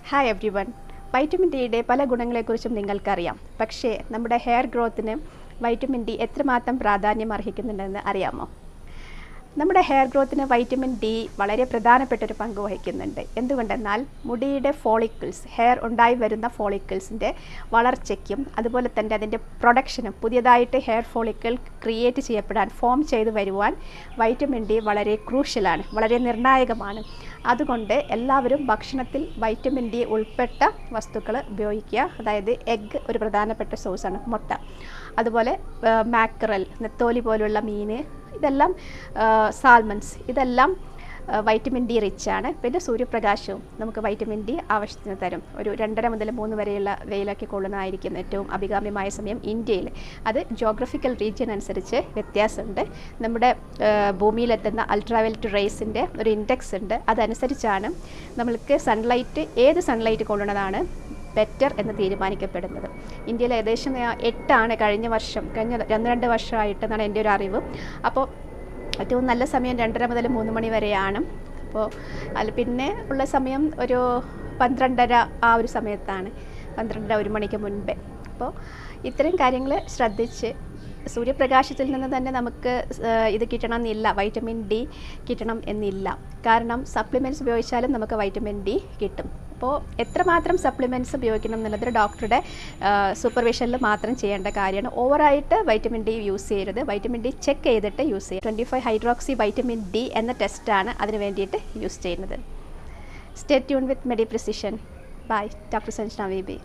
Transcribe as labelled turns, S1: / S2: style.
S1: Hi every one. Vitamin ഡിയുടെ പല ഗുണങ്ങളെക്കുറിച്ചും നിങ്ങൾക്കറിയാം. പക്ഷേ നമ്മുടെ ഹെയർ ഗ്രോത്തിന് വൈറ്റമിൻ ഡി എത്രമാത്രം പ്രാധാന്യം അർഹിക്കുന്നുണ്ടെന്ന് അറിയാമോ? നമ്മുടെ ഹെയർ ഗ്രോത്തിന് വൈറ്റമിൻ ഡി വളരെ പ്രധാനപ്പെട്ടൊരു പങ്ക് വഹിക്കുന്നുണ്ട്. എന്തുകൊണ്ടെന്നാൽ മുടിയുടെ ഫോളിക്കിൾസ്, ഹെയർ ഉണ്ടായി വരുന്ന ഫോളിക്കിൾസിൻ്റെ വളർച്ചയ്ക്കും അതുപോലെ തന്നെ അതിൻ്റെ പ്രൊഡക്ഷനും പുതിയതായിട്ട് ഹെയർ ഫോളിക്കിൾ ക്രിയേറ്റ് ചെയ്യപ്പെടാൻ, ഫോം ചെയ്ത് വരുവാൻ വൈറ്റമിൻ ഡി വളരെ ക്രൂഷ്യലാണ്, വളരെ നിർണായകമാണ്. അതുകൊണ്ട് എല്ലാവരും ഭക്ഷണത്തിൽ വൈറ്റമിൻ ഡി ഉൾപ്പെട്ട വസ്തുക്കൾ ഉപയോഗിക്കുക. അതായത് എഗ്ഗ് ഒരു പ്രധാനപ്പെട്ട സോഴ്സാണ്, മുട്ട, അതുപോലെ മാക്കറൽ, നെത്തോലി പോലുള്ള മീൻ, ഇതെല്ലാം സാൽമൺസ്, ഇതെല്ലാം വൈറ്റമിൻ ഡി റിച്ച് ആണ്. പിന്നെ സൂര്യപ്രകാശവും നമുക്ക് വൈറ്റമിൻ ഡി ആവശ്യത്തിന് തരും. ഒരു 2:30 മുതൽ 3 വരെയുള്ള വെയിലൊക്കെ കൊള്ളുന്നതായിരിക്കും ഏറ്റവും അഭികാമ്യമായ സമയം ഇന്ത്യയിൽ. അത് ജോഗ്രഫിക്കൽ റീജിയൻ അനുസരിച്ച് വ്യത്യാസമുണ്ട്. നമ്മുടെ ഭൂമിയിലെത്തുന്ന അൾട്രാവയലറ്റ് റേസിൻ്റെ ഒരു ഇൻഡെക്സ് ഉണ്ട്. അതനുസരിച്ചാണ് നമ്മൾക്ക് ഏത് സൺലൈറ്റ് കൊള്ളുന്നതാണ് ബെറ്റർ എന്ന് തീരുമാനിക്കപ്പെടുന്നത്. ഇന്ത്യയിൽ ഏകദേശം 8 കഴിഞ്ഞ 2 വർഷമായിട്ടെന്നാണ് എൻ്റെ ഒരു അറിവ്. അപ്പോൾ ഏറ്റവും നല്ല സമയം 2:30 മുതൽ 3 മണി വരെയാണ്. അപ്പോൾ പിന്നെ ഉള്ള സമയം ഒരു 12:30 ആ ഒരു സമയത്താണ്, 12:30-1 മണിക്ക് മുൻപേ. അപ്പോൾ ഇത്തരം കാര്യങ്ങൾ ശ്രദ്ധിച്ച്, സൂര്യപ്രകാശത്തിൽ നിന്ന് തന്നെ നമുക്ക് ഇത് കിട്ടണം എന്നില്ല, വൈറ്റമിൻ ഡി കിട്ടണം എന്നില്ല. കാരണം സപ്ലിമെൻറ്റ്സ് ഉപയോഗിച്ചാലും നമുക്ക് വൈറ്റമിൻ ഡി കിട്ടും. അപ്പോൾ എത്രമാത്രം സപ്ലിമെൻറ്റ്സ് ഉപയോഗിക്കണം എന്നുള്ളത് ഡോക്ടറുടെ സൂപ്പർവിഷനിൽ മാത്രം ചെയ്യേണ്ട കാര്യമാണ്. ഓവറായിട്ട് വൈറ്റമിൻ ഡി യൂസ് ചെയ്യരുത്. വൈറ്റമിൻ ഡി ചെക്ക് ചെയ്തിട്ട് യൂസ് ചെയ്യുക. 25 ഹൈഡ്രോക്സി വൈറ്റമിൻ ഡി എന്ന ടെസ്റ്റാണ് അതിന് വേണ്ടിയിട്ട് യൂസ് ചെയ്യുന്നത്. Stay tune with Medi Precision. Bye. Doctor Sanjana V B.